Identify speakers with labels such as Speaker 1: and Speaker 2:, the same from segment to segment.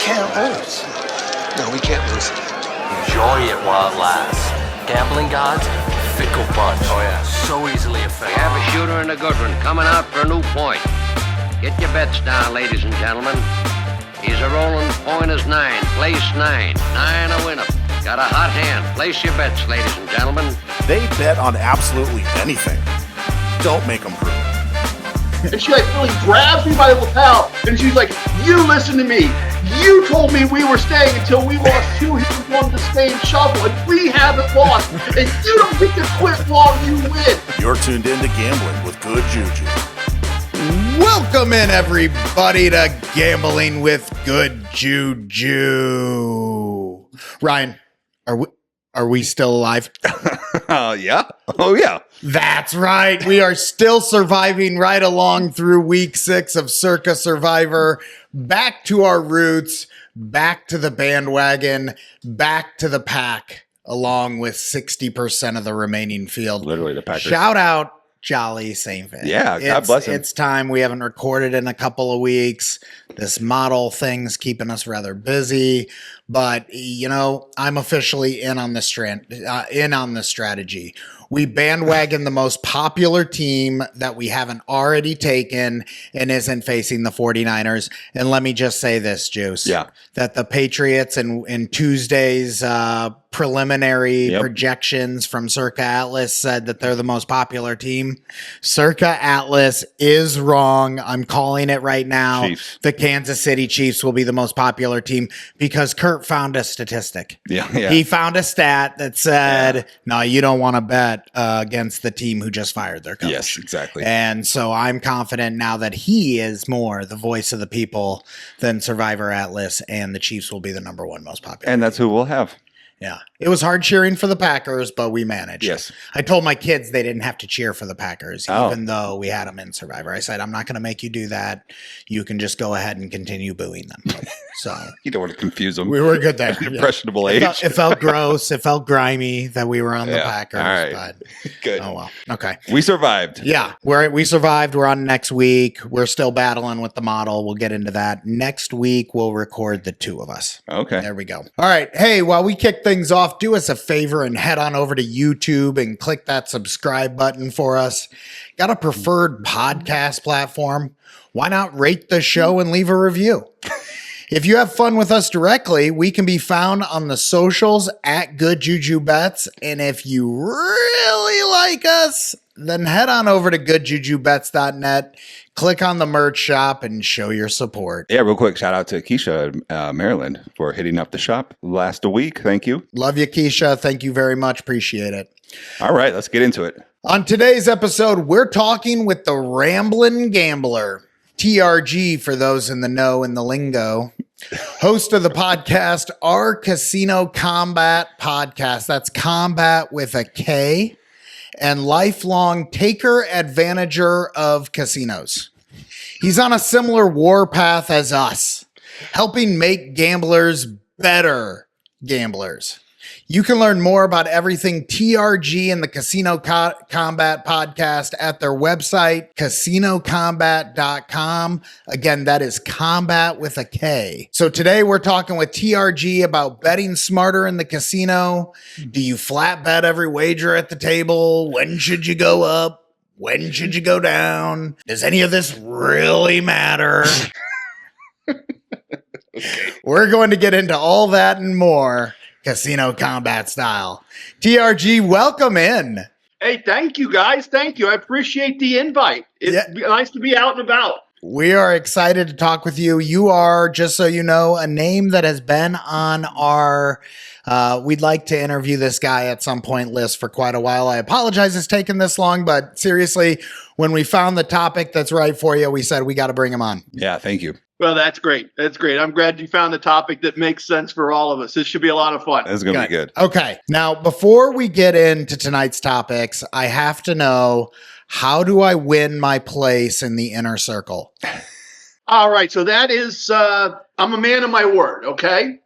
Speaker 1: can't lose. No, we can't lose.
Speaker 2: Enjoy it while it lasts. Gambling gods, fickle bunch. Oh yeah, so easily
Speaker 3: We
Speaker 2: affected.
Speaker 3: have a shooter and a good one coming out for a new point. Get your bets down, ladies and gentlemen. He's a rolling point is 9, place 9. 9 a winner. Got a hot hand. Place your bets, ladies and gentlemen.
Speaker 4: They bet on absolutely anything. Don't make them prove.
Speaker 5: And she like really grabs me by the lapel and she's like, you listen to me. You told me we were staying until we lost 2 hands on the same shuffle and we haven't lost. And you don't get to quit while you win.
Speaker 4: You're tuned in to Gambling with Good JuJu.
Speaker 6: Welcome in, everybody, to Gambling with Good JuJu. Ryan, are we still alive?
Speaker 7: Yeah. Oh, yeah.
Speaker 6: That's right. We are still surviving right along through week 6 of Circa Survivor. Back to our roots, back to the bandwagon, back to the pack, along with 60% of the remaining field.
Speaker 7: Literally the Packers.
Speaker 6: Shout out Jolly St. Vic.
Speaker 7: Yeah, God bless him.
Speaker 6: It's time. We haven't recorded in a couple of weeks. This model thing's keeping us rather busy, but you know, I'm officially in on the strategy. We bandwagon the most popular team that we haven't already taken and isn't facing the 49ers. And let me just say this, Juice.
Speaker 7: Yeah.
Speaker 6: That the Patriots in Tuesday's preliminary projections from Circa Atlas said that they're the most popular team. Circa Atlas is wrong. I'm calling it right now.
Speaker 7: Chiefs.
Speaker 6: The Kansas City Chiefs will be the most popular team because Kurt found a statistic.
Speaker 7: Yeah.
Speaker 6: He found a stat that said, no, you don't want to bet against the team who just fired their coach.
Speaker 7: Yes, exactly.
Speaker 6: And so I'm confident now that he is more the voice of the people than Survivor Atlas, and the Chiefs will be the number 1 most popular.
Speaker 7: And that's who we'll have.
Speaker 6: Yeah. It was hard cheering for the Packers, but we managed.
Speaker 7: Yes.
Speaker 6: I told my kids they didn't have to cheer for the Packers,
Speaker 7: Oh.
Speaker 6: even though we had them in Survivor. I said, I'm not going to make you do that. You can just go ahead and continue booing them. So
Speaker 7: You don't want to confuse them.
Speaker 6: we were good there.
Speaker 7: Impressionable
Speaker 6: It
Speaker 7: age.
Speaker 6: felt gross. It felt grimy that we were on the
Speaker 7: Yeah.
Speaker 6: Packers.
Speaker 7: All right.
Speaker 6: But,
Speaker 7: Good.
Speaker 6: oh, well. Okay.
Speaker 7: We survived.
Speaker 6: Yeah, we survived. We're on next week. We're still battling with the model. We'll get into that. Next week, we'll record the 2 of us.
Speaker 7: Okay.
Speaker 6: There we go. All right. Hey, while we kick things off, do us a favor and head on over to YouTube and click that subscribe button for us. Got a preferred podcast platform? Why not rate the show and leave a review? If you have fun with us directly, we can be found on the socials at Good JuJu Bets. And if you really like us, then head on over to goodjujubets.net, click on the merch shop, and show your support.
Speaker 7: Yeah, real quick, shout out to Keisha, Maryland, for hitting up the shop last week. Thank you.
Speaker 6: Love you, Keisha. Thank you very much. Appreciate it.
Speaker 7: All right, let's get into it.
Speaker 6: On today's episode, we're talking with the Ramblin Gambler, TRG for those in the know and the lingo, host of the podcast, Our Casino Kombat podcast. That's combat with a K, and lifelong taker advantager of casinos. He's on a similar war path as us, helping make gamblers better gamblers. You can learn more about everything TRG and the Casino Kombat podcast at their website, casinokombat.com. Again, that is combat with a K. So today we're talking with TRG about betting smarter in the casino. Do you flat bet every wager at the table? When should you go up? When should you go down? Does any of this really matter? We're going to get into all that and more. Casino Kombat style. TRG, welcome in.
Speaker 5: Hey, thank you guys. Thank you. I appreciate the invite. It's nice to be out and about.
Speaker 6: We are excited to talk with you. You are, just so you know, a name that has been on our we'd like to interview this guy at some point list for quite a while. I apologize it's taken this long, but seriously, when we found the topic that's right for you, we said we got to bring him on.
Speaker 7: Yeah, thank you.
Speaker 5: Well, that's great. That's great. I'm glad you found the topic that makes sense for all of us. This should be a lot of fun.
Speaker 7: This is going to be good.
Speaker 6: Okay. Now, before we get into tonight's topics, I have to know, how do I win my place in the inner circle?
Speaker 5: All right. So that is, I'm a man of my word. Okay.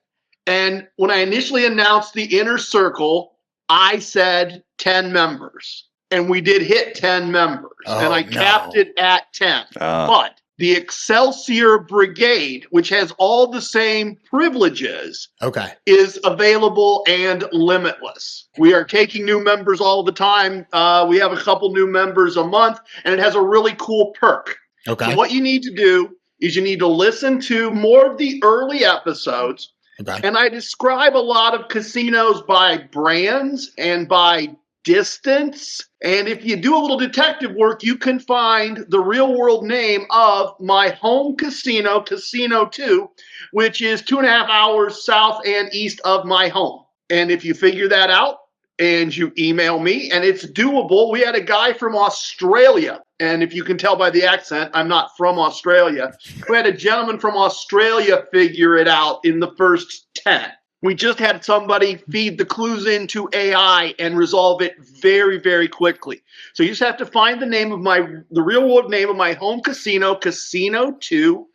Speaker 5: And when I initially announced the inner circle, I said 10 members, and we did hit 10 members, and I capped it at 10. But the Excelsior Brigade, which has all the same privileges,
Speaker 6: Okay.
Speaker 5: is available and limitless. We are taking new members all the time. We have a couple new members a month, and it has a really cool perk.
Speaker 6: Okay.
Speaker 5: So what you need to do is you need to listen to more of the early episodes,
Speaker 6: Okay.
Speaker 5: and I describe a lot of casinos by brands and by distance. And if you do a little detective work, you can find the real world name of my home casino, Casino 2, which is 2.5 hours south and east of my home. And if you figure that out and you email me, and it's doable, we had a guy from Australia. And if you can tell by the accent, I'm not from Australia. We had a gentleman from Australia figure it out in the first 10. We just had somebody feed the clues into AI and resolve it very, very quickly. So you just have to find the name of the real world name of my home casino, Casino 2.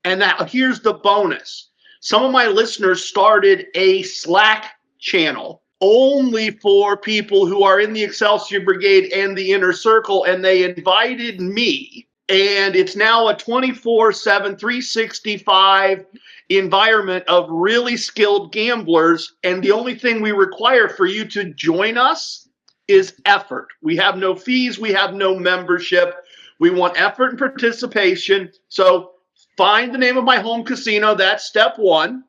Speaker 5: And now here's the bonus. Some of my listeners started a Slack channel only for people who are in the Excelsior Brigade and the Inner Circle, and they invited me. And it's now a 24/7, 365 environment of really skilled gamblers. And the only thing we require for you to join us is effort. We have no fees. We have no membership. We want effort and participation. So find the name of my home casino. That's step one.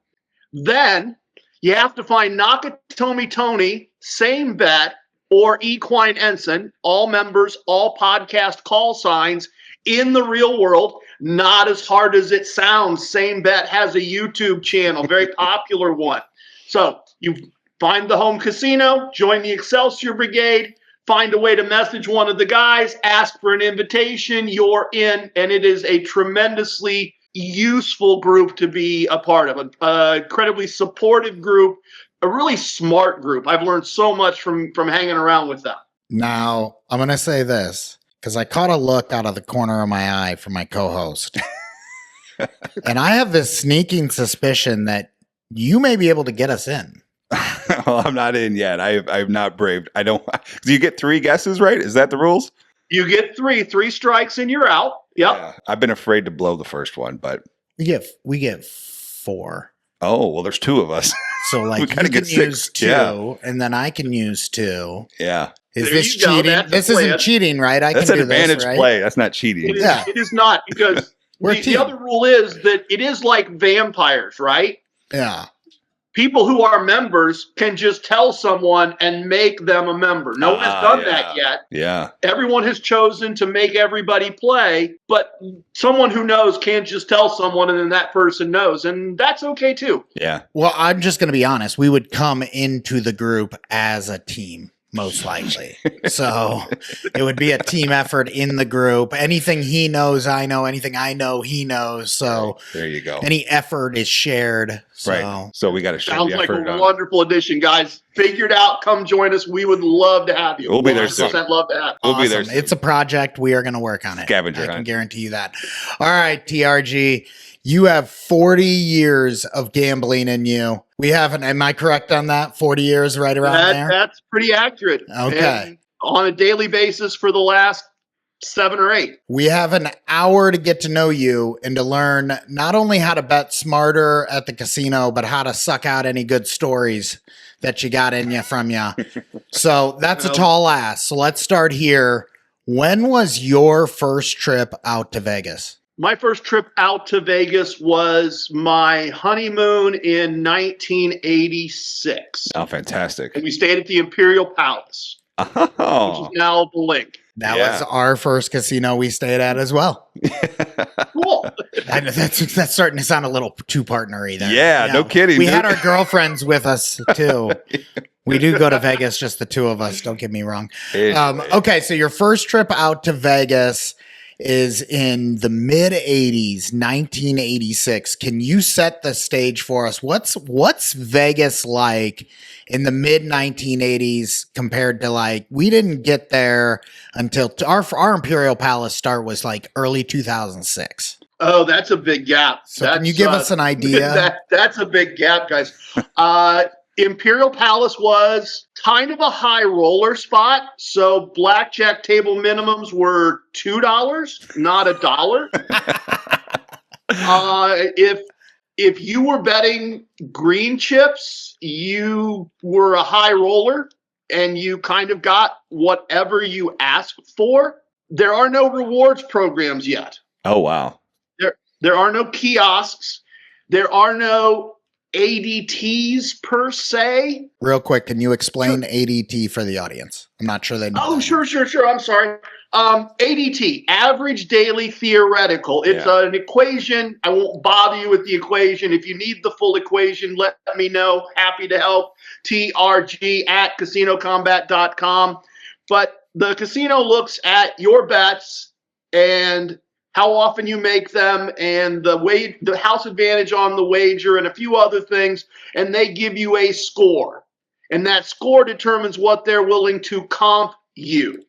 Speaker 5: Then you have to find Nakatomi Tony, Same Bet, or Equine Ensign, all members, all podcast call signs in the real world. Not as hard as it sounds. Same Bet has a YouTube channel, very popular one. So you find the home casino, join the Excelsior Brigade, find a way to message one of the guys, ask for an invitation, you're in, and it is a tremendously useful group to be a part of, an incredibly supportive group, a really smart group. I've learned so much from hanging around with them.
Speaker 6: Now, I'm going to say this because I caught a look out of the corner of my eye from my co-host. And I have this sneaking suspicion that you may be able to get us in.
Speaker 7: Well, I'm not in yet. I've not braved. I don't. Do you get 3 guesses right? Is that the rules?
Speaker 5: You get 3 strikes and you're out. Yep.
Speaker 7: Yeah, I've been afraid to blow the first one, but
Speaker 6: We get 4.
Speaker 7: oh well, there's 2 of us.
Speaker 6: So like
Speaker 7: We gotta
Speaker 6: you can
Speaker 7: get 6.
Speaker 6: use 2,
Speaker 7: Yeah.
Speaker 6: and then I can use 2.
Speaker 7: Yeah,
Speaker 6: Is
Speaker 5: There
Speaker 6: this
Speaker 5: you go.
Speaker 6: cheating?
Speaker 5: That's
Speaker 6: This
Speaker 5: the plan.
Speaker 6: isn't cheating, right? I
Speaker 7: that's
Speaker 6: can
Speaker 7: an
Speaker 6: do
Speaker 7: advantage
Speaker 6: this, right?
Speaker 7: play. That's not cheating.
Speaker 5: It is,
Speaker 6: Yeah.
Speaker 5: it is not, because
Speaker 6: We're a
Speaker 5: the
Speaker 6: team.
Speaker 5: other rule is that it is like vampires, right?
Speaker 6: Yeah.
Speaker 5: People who are members can just tell someone and make them a member. No one has done that yet.
Speaker 7: Yeah,
Speaker 5: Everyone has chosen to make everybody play, but someone who knows can't just tell someone and then that person knows. And that's okay too.
Speaker 7: yeah.
Speaker 6: Well, I'm just going to be honest. We would come into the group as a team, most likely. So it would be a team effort in the group. Anything he knows, I know. Anything I know, he knows. So
Speaker 7: There you go.
Speaker 6: any effort is shared. So
Speaker 7: Right. So we got to share
Speaker 5: Sounds
Speaker 7: the
Speaker 5: like
Speaker 7: effort
Speaker 5: a
Speaker 7: on.
Speaker 5: wonderful addition, guys. Figure it out. Come join us. We would love to have you.
Speaker 7: We'll be there
Speaker 5: 100%
Speaker 7: soon.
Speaker 5: love to have you.
Speaker 7: We'll be there
Speaker 6: awesome.
Speaker 7: soon.
Speaker 6: It's a project. We are going to work on it.
Speaker 7: Scavenger
Speaker 6: I can
Speaker 7: hunt.
Speaker 6: guarantee you that. All right, TRG. You have 40 years of gambling in you. We haven't, am I correct on that? 40 years right around there?
Speaker 5: That's pretty accurate.
Speaker 6: Okay.
Speaker 5: And on a daily basis for the last 7 or 8.
Speaker 6: We have an hour to get to know you and to learn not only how to bet smarter at the casino, but how to suck out any good stories that you got in you from you. So that's a tall ask. So let's start here. When was your first trip out to Vegas?
Speaker 5: My first trip out to Vegas was my honeymoon in 1986.
Speaker 7: Oh, fantastic.
Speaker 5: And we stayed at the Imperial Palace, which
Speaker 7: Oh,
Speaker 5: is now the Link.
Speaker 6: That
Speaker 7: Yeah.
Speaker 6: was our first casino we stayed at as well.
Speaker 5: Cool.
Speaker 6: That's starting to sound a little too partnery there.
Speaker 7: Yeah, no kidding,
Speaker 6: We
Speaker 7: dude.
Speaker 6: had our girlfriends with us too. We do go to Vegas, just the 2 of us. Don't get me wrong.
Speaker 7: Anyway.
Speaker 6: Okay, so your first trip out to Vegas is in the mid 80s, 1986. Can you set the stage for us? What's Vegas like in the mid 1980s compared to like, we didn't get there until our Imperial Palace start was like early 2006.
Speaker 5: Oh, that's a big gap.
Speaker 6: So can you give us an idea?
Speaker 5: That's a big gap, guys. Imperial Palace was kind of a high roller spot, so blackjack table minimums were $2, not $1. If you were betting green chips, you were a high roller, and you kind of got whatever you asked for. There are no rewards programs yet.
Speaker 7: Oh, wow.
Speaker 5: There are no kiosks. There are no ADTs per se.
Speaker 6: Real quick, can you explain ADT for the audience? I'm not sure they know.
Speaker 5: Oh, sure. I'm sorry. ADT, average daily theoretical. It's an equation. I won't bother you with the equation. If you need the full equation, let me know. Happy to help. TRG@casinokombat.com. But the casino looks at your bets and how often you make them, and the house advantage on the wager, and a few other things, and they give you a score. And that score determines what they're willing to comp you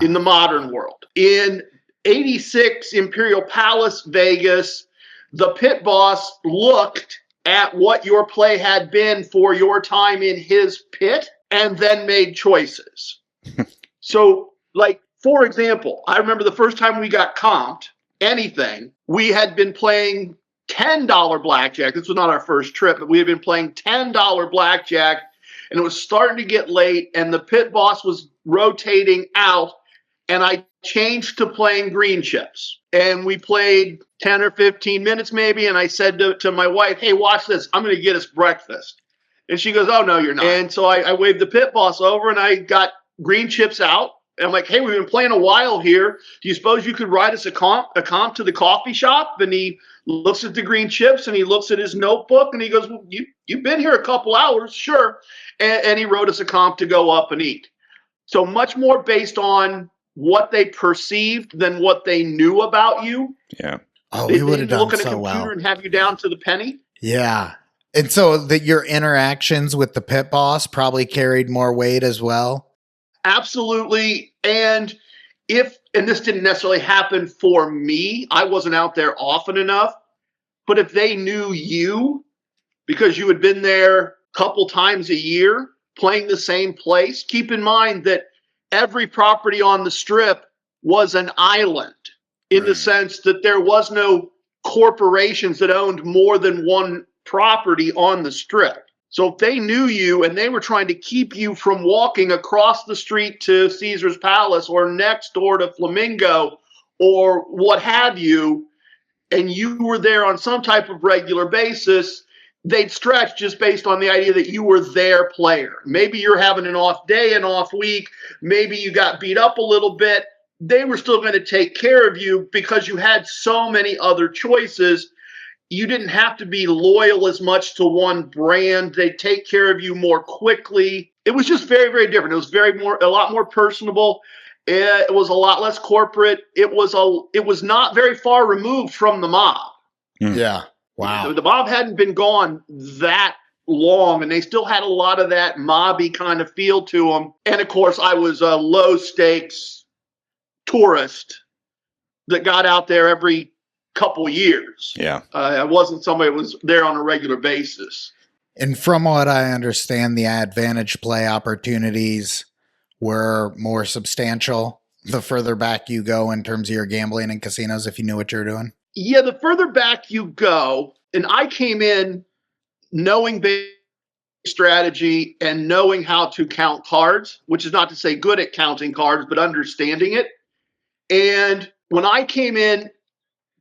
Speaker 5: in the modern world. In 86 Imperial Palace, Vegas, the pit boss looked at what your play had been for your time in his pit and then made choices. So, like, for example, I remember the first time we got comped anything, we had been playing $10 blackjack. This was not our first trip, but we had been playing $10 blackjack, and it was starting to get late, and the pit boss was rotating out, and I changed to playing green chips. And we played 10 or 15 minutes maybe, and I said to my wife, hey, watch this. I'm going to get us breakfast. And she goes, oh, no, you're not. And so I waved the pit boss over, and I got green chips out. And I'm like, hey, we've been playing a while here. Do you suppose you could write us a comp to the coffee shop? And he looks at the green chips, and he looks at his notebook, and he goes, well, you've been here a couple hours, sure. And he wrote us a comp to go up and eat. So much more based on what they perceived than what they knew about you.
Speaker 7: Yeah.
Speaker 6: Oh, we would have done
Speaker 5: look at a
Speaker 6: so
Speaker 5: computer
Speaker 6: well.
Speaker 5: and have you down to the penny.
Speaker 6: Yeah. And so that your interactions with the pit boss probably carried more weight as well.
Speaker 5: Absolutely. And this didn't necessarily happen for me, I wasn't out there often enough, but if they knew you because you had been there a couple times a year playing the same place, keep in mind that every property on the strip was an island in the sense that there was no corporations that owned more than one property on the strip. So if they knew you and they were trying to keep you from walking across the street to Caesar's Palace or next door to Flamingo or what have you, and you were there on some type of regular basis, they'd stretch just based on the idea that you were their player. Maybe you're having an off day, an off week. Maybe you got beat up a little bit. They were still going to take care of you because you had so many other choices. You didn't have to be loyal as much to one brand. They take care of you more quickly. It was just very, very different. It was a lot more personable. It was a lot less corporate. It was not very far removed from the mob.
Speaker 6: Yeah. Wow.
Speaker 5: The mob hadn't been gone that long, and they still had a lot of that mobby kind of feel to them. And of course, I was a low stakes tourist that got out there every couple years.
Speaker 7: Yeah.
Speaker 5: I wasn't somebody that was there on a regular basis.
Speaker 6: And from what I understand, the advantage play opportunities were more substantial the further back you go in terms of your gambling in casinos, if you knew what you were doing.
Speaker 5: Yeah, the further back you go, and I came in knowing basic strategy and knowing how to count cards, which is not to say good at counting cards, but understanding it. And when I came in,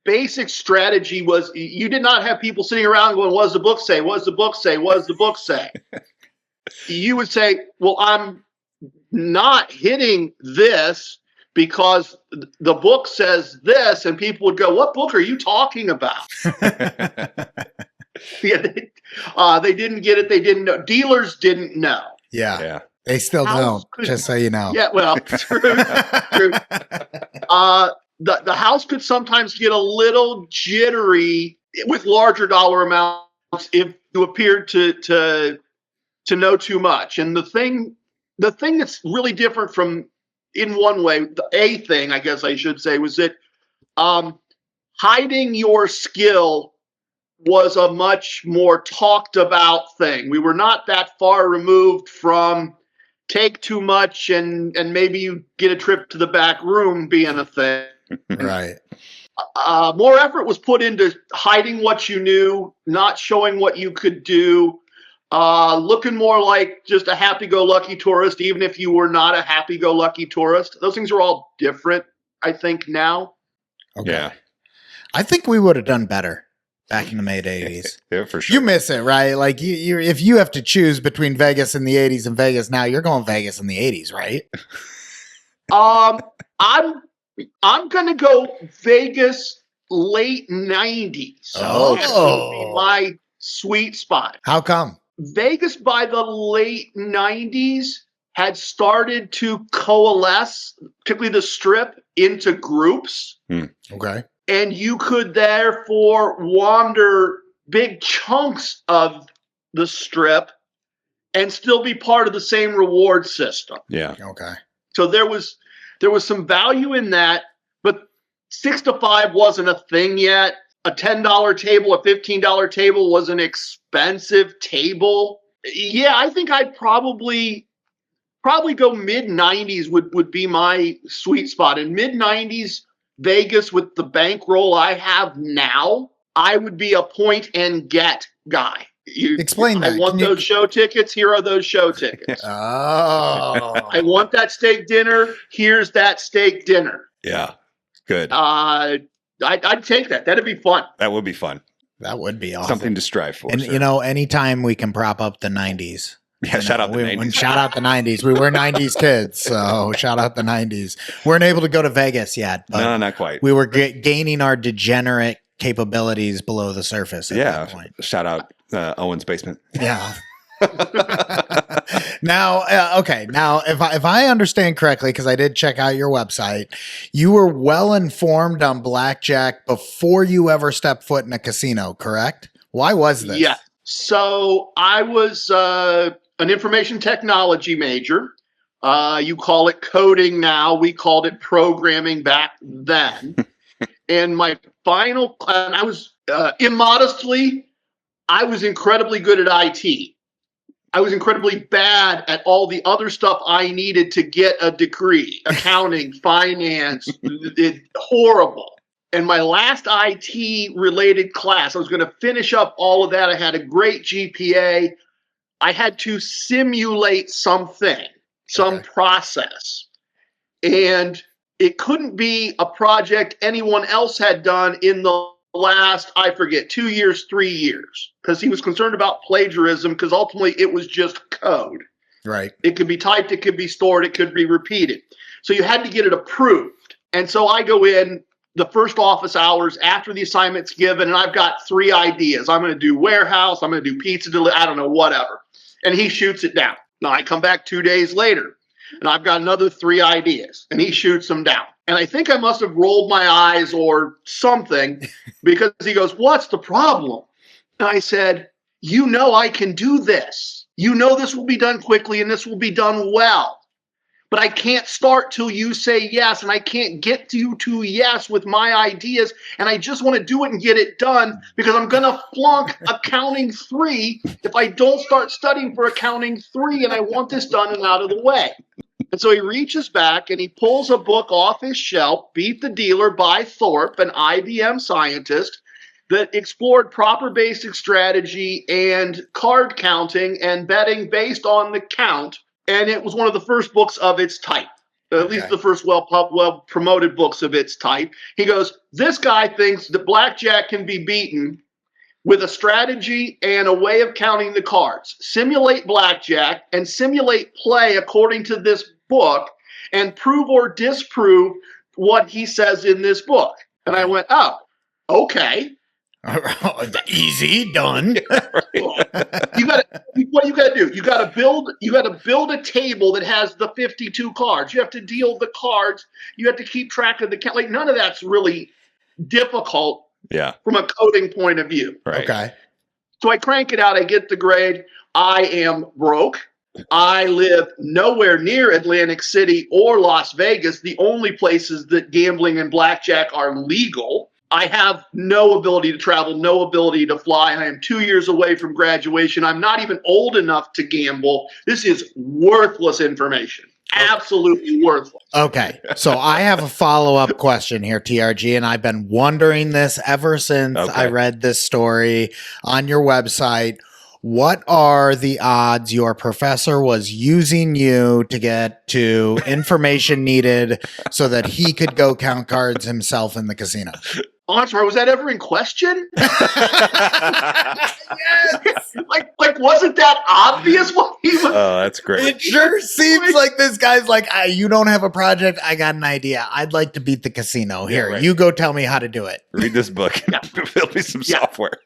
Speaker 5: basic strategy was you did not have people sitting around going, what does the book say? What does the book say? What does the book say? You would say, well, I'm not hitting this because the book says this, and people would go, what book are you talking about? Yeah, they didn't get it. They didn't know. Dealers didn't know.
Speaker 6: Yeah. They still don't, just so you know.
Speaker 5: Yeah, well, true. The house could sometimes get a little jittery with larger dollar amounts if you appeared to know too much. And the thing that's really different from, in one way, a thing I guess I should say, was that hiding your skill was a much more talked about thing. We were not that far removed from take too much and maybe you get a trip to the back room being a thing.
Speaker 6: Right.
Speaker 5: More effort was put into hiding what you knew, not showing what you could do, looking more like just a happy-go-lucky tourist, even if you were not a happy-go-lucky tourist. Those things are all different, I think, now.
Speaker 6: Okay.
Speaker 7: Yeah.
Speaker 6: I think we would have done better back in the mid 80s.
Speaker 7: Yeah, for sure.
Speaker 6: You miss it, right? Like you if you have to choose between Vegas in the 80s and Vegas now, you're going Vegas in the 80s, right?
Speaker 5: I'm gonna go Vegas late 90s.
Speaker 6: Oh.
Speaker 5: That's gonna be my sweet spot.
Speaker 6: How come?
Speaker 5: Vegas by the late 90s had started to coalesce, particularly the Strip, into groups.
Speaker 6: Okay.
Speaker 5: And you could therefore wander big chunks of the Strip and still be part of the same reward system.
Speaker 7: Yeah.
Speaker 6: Okay.
Speaker 5: So there was some value in that, but 6 to 5 wasn't a thing yet. A $10 table, a $15 table was an expensive table. Yeah, I think I'd probably go mid 90s would be my sweet spot. In mid 90s Vegas, with the bankroll I have now, I would be a point and get guy.
Speaker 6: Explain that.
Speaker 5: I want those show tickets. Here are those show tickets.
Speaker 6: Oh.
Speaker 5: I want that steak dinner. Here's that steak dinner.
Speaker 7: Yeah. Good.
Speaker 5: I'd take that. That'd be fun.
Speaker 7: That would be fun.
Speaker 6: That would be awesome.
Speaker 7: Something to strive for.
Speaker 6: And
Speaker 7: sir.
Speaker 6: you know, anytime we can prop up the 90s.
Speaker 7: Yeah, shout out the 90s.
Speaker 6: Shout out the 90s. We were 90s kids, so shout out the 90s. Weren't able to go to Vegas yet. But
Speaker 7: No, not quite.
Speaker 6: we were gaining our degenerate capabilities below the surface at that point.
Speaker 7: Shout out Owen's basement.
Speaker 6: Yeah. Now, okay. Now, if I understand correctly, because I did check out your website, you were well informed on blackjack before you ever stepped foot in a casino, correct? Why was this?
Speaker 5: Yeah. So I was an information technology major. You call it coding now. We called it programming back then. And my final, and I was immodestly, I was incredibly good at IT. I was incredibly bad at all the other stuff I needed to get a degree, accounting, finance, horrible. And my last IT related class, I was going to finish up all of that. I had a great GPA. I had to simulate something, some process. And it couldn't be a project anyone else had done in the last, I forget, 2 years, 3 years, because he was concerned about plagiarism, because ultimately it was just code.
Speaker 6: Right.
Speaker 5: It could be typed, it could be stored, it could be repeated. So you had to get it approved. And so I go in the first office hours after the assignment's given, and I've got 3 ideas. I'm going to do warehouse, I'm going to do pizza delivery, I don't know, whatever. And he shoots it down. Now I come back 2 days later, and I've got another 3 ideas, and he shoots them down. And I think I must have rolled my eyes or something, because he goes, "What's the problem?" And I said, "You know I can do this. You know this will be done quickly and this will be done well. But I can't start till you say yes, and I can't get to you to yes with my ideas, and I just want to do it and get it done, because I'm going to flunk accounting 3 if I don't start studying for accounting 3, and I want this done and out of the way." And so he reaches back and he pulls a book off his shelf, Beat the Dealer by Thorpe, an IBM scientist, that explored proper basic strategy and card counting and betting based on the count. And it was one of the first books of its type, at least the first well-promoted books of its type. He goes, "This guy thinks that blackjack can be beaten with a strategy and a way of counting the cards. Simulate blackjack and simulate play according to this book and prove or disprove what he says in this book." And I went, "Oh, okay."
Speaker 6: Easy done.
Speaker 5: What you got to do? You got to build a table that has the 52 cards. You have to deal the cards. You have to keep track of the count. Like, none of that's really difficult.
Speaker 7: Yeah.
Speaker 5: From a coding point of view.
Speaker 7: Right.
Speaker 6: Okay.
Speaker 5: So I crank it out. I get the grade. I am broke. I live nowhere near Atlantic City or Las Vegas, the only places that gambling and blackjack are legal. I have no ability to travel, no ability to fly. I am 2 years away from graduation. I'm not even old enough to gamble. This is worthless information. Absolutely worthless.
Speaker 6: Okay, so I have a follow-up question here, TRG, and I've been wondering this ever since I read this story on your website. What are the odds your professor was using you to get to information needed so that he could go count cards himself in the casino?
Speaker 5: Oh, I'm sorry, was that ever in question?
Speaker 6: Yes.
Speaker 5: Like, wasn't that obvious what he was?
Speaker 7: Oh, that's great.
Speaker 6: It sure seems like this guy's like, you don't have a project. I got an idea. I'd like to beat the casino. Here,
Speaker 7: right.
Speaker 6: you go tell me how to do it.
Speaker 7: Read this book. There'll be some software.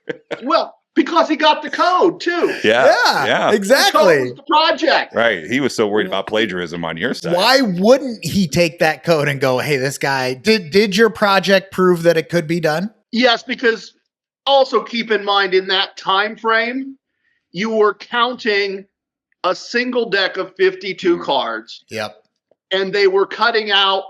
Speaker 5: Well, because he got the code too.
Speaker 7: Yeah.
Speaker 5: The
Speaker 6: Exactly.
Speaker 5: code was the project.
Speaker 7: Right. He was so worried about plagiarism on your side.
Speaker 6: Why wouldn't he take that code and go, hey, this guy, did your project prove that it could be done?
Speaker 5: Yes, because also keep in mind in that time frame, you were counting a single deck of 52 cards.
Speaker 6: Yep.
Speaker 5: And they were cutting out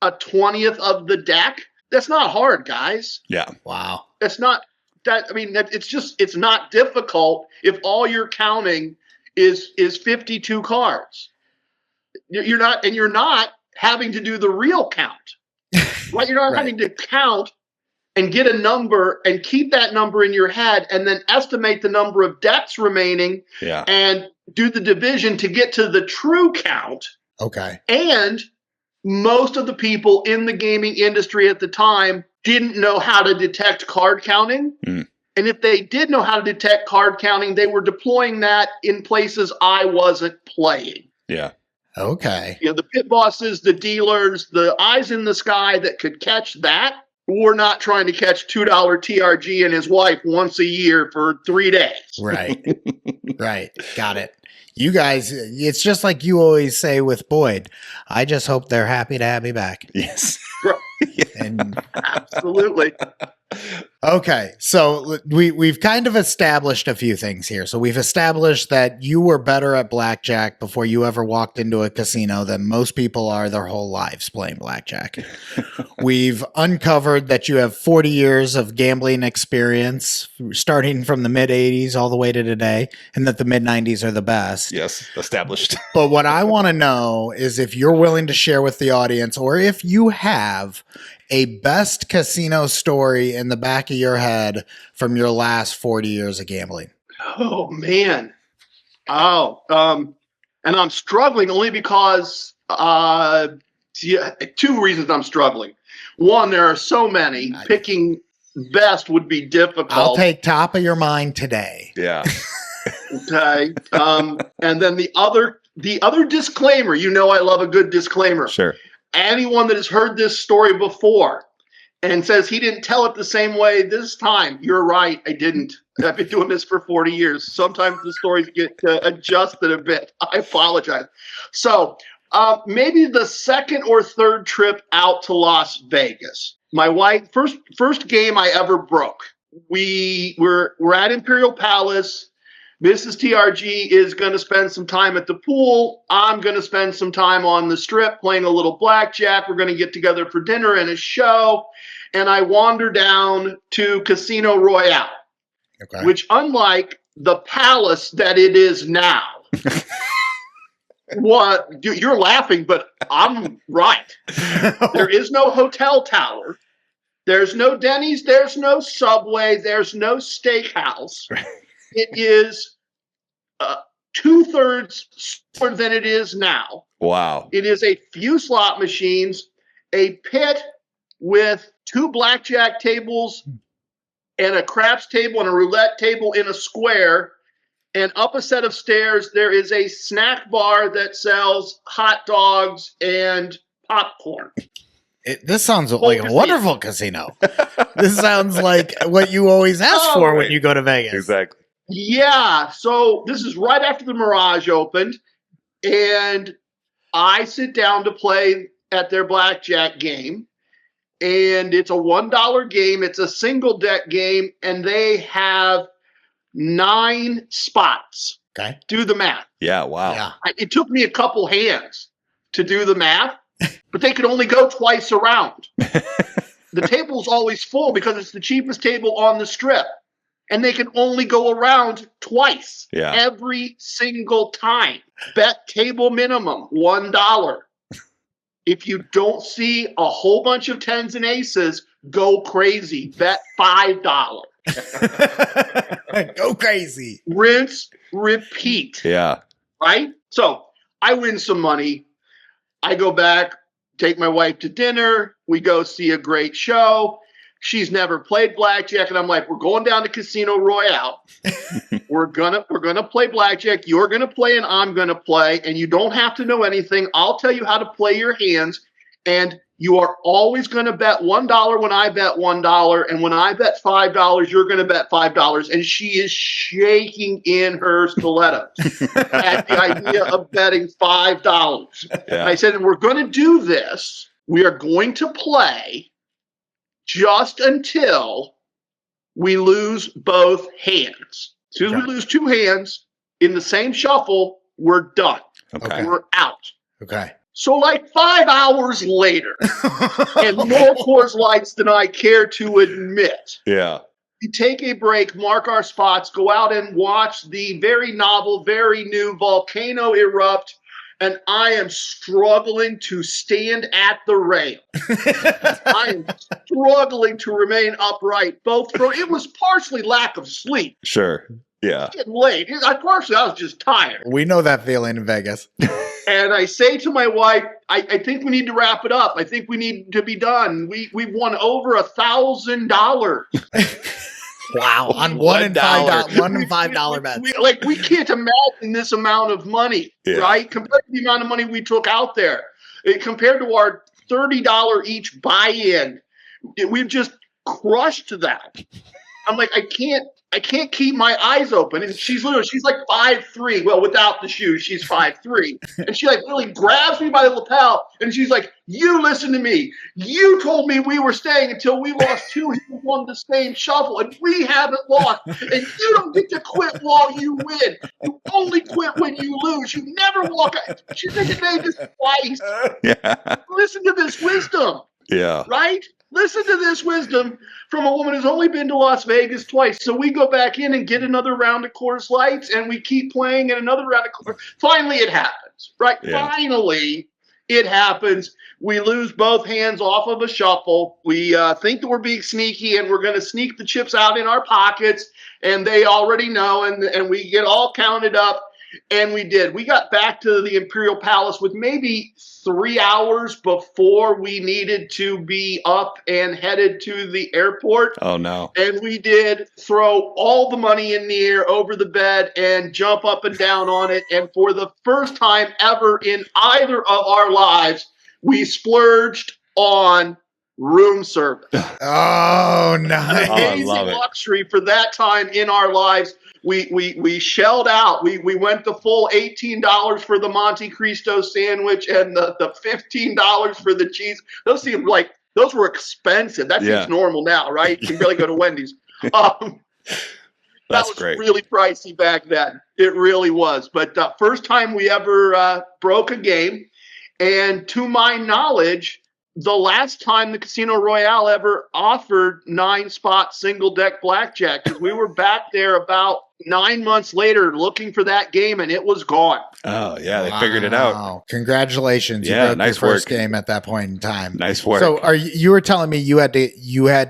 Speaker 5: a 20th of the deck. That's not hard, guys.
Speaker 7: Yeah.
Speaker 6: Wow.
Speaker 5: It's not that. I mean, it's not difficult if all you're counting is 52 cards. You're not having to do the real count, right? You're not having to count and get a number and keep that number in your head and then estimate the number of decks remaining and do the division to get to the true count.
Speaker 6: Okay.
Speaker 5: And most of the people in the gaming industry at the time didn't know how to detect card counting. And if they did know how to detect card counting, they were deploying that in places I wasn't playing.
Speaker 7: Yeah.
Speaker 6: Okay.
Speaker 5: You know, the pit bosses, the dealers, the eyes in the sky that could catch that were not trying to catch $2 TRG and his wife once a year for 3 days.
Speaker 6: Right. Right. Got it. You guys, it's just like you always say with Boyd. I just hope they're happy to have me back.
Speaker 7: Yes.
Speaker 6: And
Speaker 5: Absolutely.
Speaker 6: okay, so we've kind of established a few things here. So we've established that you were better at blackjack before you ever walked into a casino than most people are their whole lives playing blackjack. We've uncovered that you have 40 years of gambling experience, starting from the mid 80s all the way to today, and that the mid 90s are the best.
Speaker 7: Yes. Established.
Speaker 6: But what I want to know is if you're willing to share with the audience, or if you have a best casino story in the back of your head from your last 40 years of gambling.
Speaker 5: Oh, man. Oh, and I'm struggling only because two reasons I'm struggling. One, there are so many. Picking best would be difficult.
Speaker 6: I'll take top of your mind today.
Speaker 7: Yeah.
Speaker 5: Okay. And then the other disclaimer, you know I love a good disclaimer.
Speaker 7: Sure.
Speaker 5: Anyone that has heard this story before and says he didn't tell it the same way this time, you're right, I didn't. I've been doing this for 40 years. Sometimes the stories get adjusted a bit. I apologize. So maybe the second or third trip out to Las Vegas. My wife, first game I ever broke. We're at Imperial Palace. Mrs. TRG is going to spend some time at the pool. I'm going to spend some time on the strip playing a little blackjack. We're going to get together for dinner and a show. And I wander down to Casino Royale, which, unlike the palace that it is now, you're laughing, but I'm right. There is no hotel tower. There's no Denny's. There's no Subway. There's no steakhouse. It is 2/3 smaller than it is now.
Speaker 7: Wow.
Speaker 5: It is a few slot machines, a pit with 2 blackjack tables and a craps table and a roulette table in a square. And up a set of stairs, there is a snack bar that sells hot dogs and popcorn.
Speaker 6: This sounds like a wonderful casino. This sounds like what you always ask for when you go to Vegas.
Speaker 7: Exactly.
Speaker 5: Yeah, so this is right after the Mirage opened, and I sit down to play at their blackjack game, and it's a $1 game. It's a single deck game, and they have 9 spots.
Speaker 6: Okay.
Speaker 5: Do the math.
Speaker 7: Yeah, wow.
Speaker 6: Yeah.
Speaker 5: It took me a couple hands to do the math, but they could only go twice around. the table's always full because it's the cheapest table on the strip. And they can only go around twice every single time. Bet table minimum $1. If you don't see a whole bunch of tens and aces, go crazy. Bet $5.
Speaker 6: Go crazy.
Speaker 5: Rinse, repeat.
Speaker 7: Yeah.
Speaker 5: Right? So I win some money. I go back, take my wife to dinner. We go see a great show. She's never played blackjack, and I'm like, we're going down to Casino Royale. We're gonna play blackjack. You're gonna play, and I'm gonna play, and you don't have to know anything. I'll tell you how to play your hands, and you are always gonna bet $1 when I bet $1, and when I bet $5, you're gonna bet $5. And she is shaking in her stilettos at the idea of betting $5.
Speaker 7: Yeah.
Speaker 5: And I said, and we're gonna do this. We are going to play just until we lose both hands. As soon as we lose two hands in the same shuffle, we're done.
Speaker 7: Okay.
Speaker 5: We're out.
Speaker 6: Okay.
Speaker 5: So like 5 hours later, and more Coors Lights than I care to admit,
Speaker 7: Yeah.
Speaker 5: we take a break, mark our spots, go out and watch the very novel, very new volcano erupt, and I am struggling to stand at the rail. I am struggling to remain upright. It was partially lack of sleep.
Speaker 7: Sure. Yeah.
Speaker 5: It's getting late. I was just tired.
Speaker 6: We know that feeling in Vegas.
Speaker 5: And I say to my wife, I think we need to wrap it up. I think we need to be done. We've won over $1,000.
Speaker 6: Wow. On $1 and $5 bets.
Speaker 5: We can't imagine this amount of money, right? Compared to the amount of money we took out there. Compared to our $30 each buy-in, we've just crushed that. I'm like, I can't keep my eyes open. And she's like 5'3". Well, without the shoes, she's 5'3". And she like really grabs me by the lapel and she's like, you listen to me. You told me we were staying until we lost two hands on the same shuffle, and we haven't lost. And you don't get to quit while you win. You only quit when you lose. You never walk out. She's been to Vegas twice.
Speaker 7: Yeah.
Speaker 5: Listen to this wisdom.
Speaker 7: Yeah.
Speaker 5: Right? Listen to this wisdom from a woman who's only been to Las Vegas twice. So we go back in and get another round of Coors Lights, and we keep playing and another round of Coors. Finally, it happens, right?
Speaker 7: Yeah.
Speaker 5: Finally, it happens. We lose both hands off of a shuffle. We think that we're being sneaky, and we're going to sneak the chips out in our pockets, and they already know, and we get all counted up. And we did. We got back to the Imperial Palace with maybe 3 hours before we needed to be up and headed to the airport.
Speaker 7: Oh, no.
Speaker 5: And we did throw all the money in the air over the bed and jump up and down on it. And for the first time ever in either of our lives, we splurged on room service.
Speaker 6: Oh, nice.
Speaker 5: Amazing
Speaker 7: love it.
Speaker 5: luxury for that time in our lives. We shelled out. We went the full $18 for the Monte Cristo sandwich and the $15 for the cheese. Those seem like those were expensive. That seems normal now, right? You can barely go to Wendy's. That was
Speaker 7: great.
Speaker 5: really pricey back then. It really was. But first time we ever broke a game, and to my knowledge, the last time the Casino Royale ever offered 9-spot single deck blackjack, because we were back there about 9 months later looking for that game, and it was gone.
Speaker 7: Oh, yeah. They figured it out.
Speaker 6: Wow. Congratulations.
Speaker 7: Yeah,
Speaker 6: You broke
Speaker 7: nice
Speaker 6: your first
Speaker 7: work.
Speaker 6: game at that point in time.
Speaker 7: Nice work.
Speaker 6: So you were telling me you had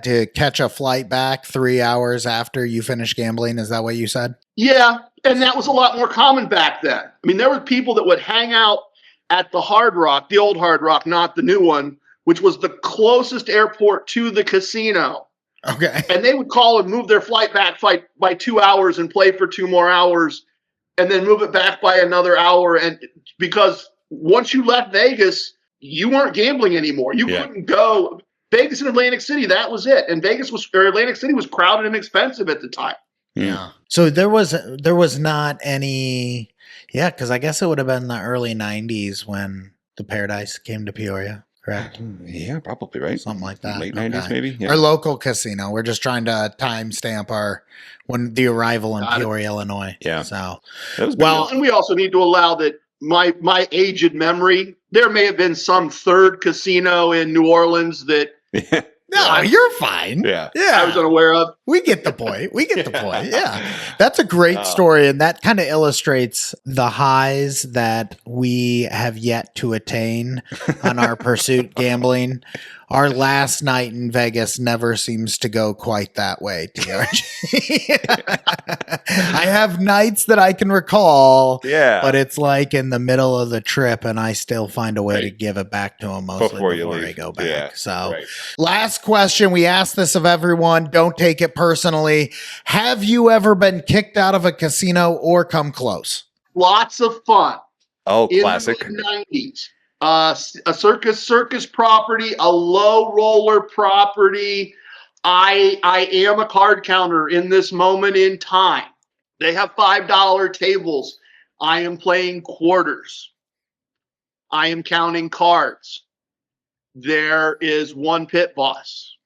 Speaker 6: to catch a flight back 3 hours after you finished gambling. Is that what you said?
Speaker 5: Yeah, and that was a lot more common back then. I mean, there were people that would hang out at the Hard Rock, the old Hard Rock, not the new one, which was the closest airport to the casino.
Speaker 6: Okay.
Speaker 5: And they would call and move their flight back by 2 hours and play for 2 more hours and then move it back by another hour. And because once you left Vegas, you weren't gambling anymore. You couldn't go. Vegas and Atlantic City, that was it. And Atlantic City was crowded and expensive at the time.
Speaker 6: Yeah. So there was not any, because I guess it would have been the early 90s when the Paradise came to Peoria. Correct.
Speaker 7: Yeah, probably, right?
Speaker 6: Something like that.
Speaker 7: Late 90s, maybe? Yeah.
Speaker 6: Our local casino. We're just trying to timestamp the arrival in Peoria, Illinois.
Speaker 7: Yeah.
Speaker 6: So,
Speaker 7: That was
Speaker 5: And we also need to allow that my aged memory, there may have been some third casino in New Orleans that
Speaker 6: No, you're fine.
Speaker 7: Yeah.
Speaker 5: I was unaware of.
Speaker 6: We get the point. Yeah. That's a great story. And that kind of illustrates the highs that we have yet to attain on our pursuit gambling. Our last night in Vegas never seems to go quite that way, TRG. I have nights that I can recall, but it's like in the middle of the trip and I still find a way to give it back to them mostly before I go back.
Speaker 7: Yeah.
Speaker 6: So last question. We ask this of everyone. Don't take it personally. Have you ever been kicked out of a casino or come close?
Speaker 5: Lots of fun.
Speaker 7: Oh, classic.
Speaker 5: In the 90s. A circus property, a low roller property. I am a card counter in this moment in time. They have $5 tables. I am playing quarters. I am counting cards. There is one pit boss.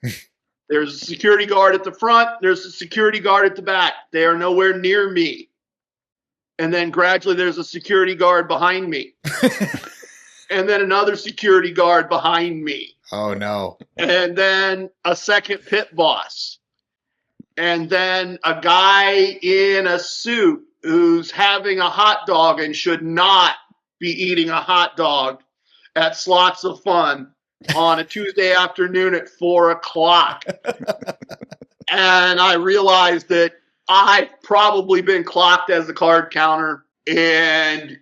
Speaker 5: There's a security guard at the front. There's a security guard at the back. They are nowhere near me. And then gradually there's a security guard behind me. And then another security guard behind me.
Speaker 6: Oh, no.
Speaker 5: And then a second pit boss. And then a guy in a suit who's having a hot dog and should not be eating a hot dog at Slots of Fun on a Tuesday afternoon at 4:00. And I realized that I've probably been clocked as a card counter, and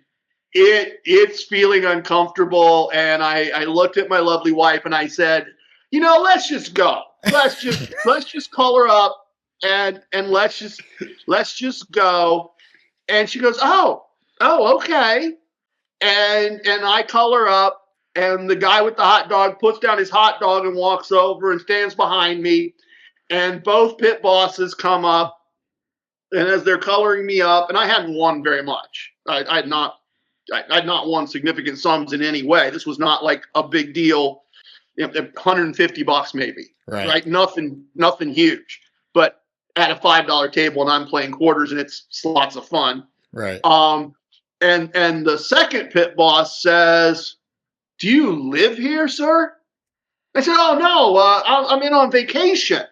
Speaker 5: it's feeling uncomfortable. And I looked at my lovely wife and I said, let's just go. Let's just call her up and let's just go. And she goes, oh, okay. And I call her up, and the guy with the hot dog puts down his hot dog and walks over and stands behind me. And both pit bosses come up, and as they're coloring me up, and I hadn't won very much. I'd not won significant sums in any way. This was not like a big deal. $150 maybe, right? Nothing huge, but at a $5 table, and I'm playing quarters, and it's Slots of Fun,
Speaker 6: right?
Speaker 5: And the second pit boss says, "Do you live here, sir?" I said, "Oh no, I'm in on vacation.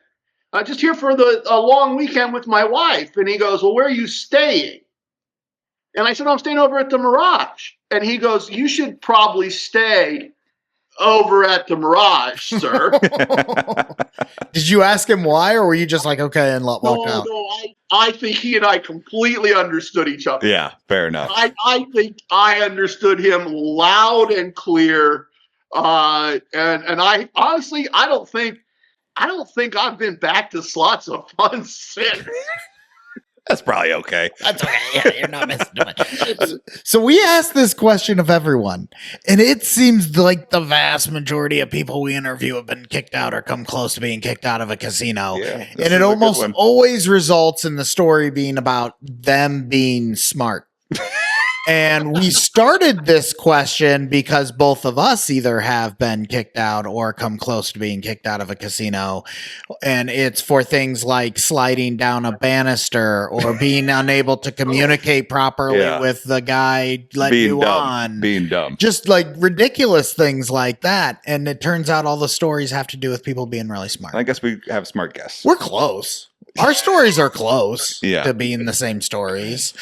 Speaker 5: I'm just here for a long weekend with my wife." And he goes, "Well, where are you staying?" And I said, "I'm staying over at the Mirage." And he goes, "You should probably stay over at the Mirage, sir."
Speaker 6: Did you ask him why, or were you just like, okay, and walk out?
Speaker 5: No, I think he and I completely understood each other.
Speaker 7: Yeah, fair enough.
Speaker 5: I think I understood him loud and clear. And I honestly, I don't think I've been back to Slots of Fun since.
Speaker 7: That's probably okay.
Speaker 6: That's okay. Yeah, you're not missing too much. So we asked this question of everyone, and it seems like the vast majority of people we interview have been kicked out or come close to being kicked out of a casino.
Speaker 7: Yeah,
Speaker 6: and it almost always results in the story being about them being smart. And we started this question because both of us either have been kicked out or come close to being kicked out of a casino. And it's for things like sliding down a banister or being unable to communicate properly with the guy letting you on.
Speaker 7: Being dumb.
Speaker 6: Just like ridiculous things like that. And it turns out all the stories have to do with people being really smart.
Speaker 7: I guess we have smart guests.
Speaker 6: We're close. Our stories are close
Speaker 7: Yeah.
Speaker 6: to being the same stories.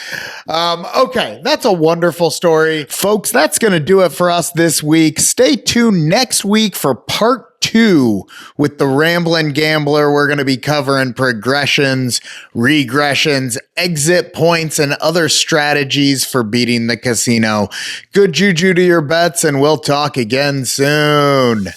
Speaker 6: Okay, that's a wonderful story. Folks, that's going to do it for us this week. Stay tuned next week for part 2 with the Ramblin Gambler. We're going to be covering progressions, regressions, exit points, and other strategies for beating the casino. Good juju to your bets, and we'll talk again soon.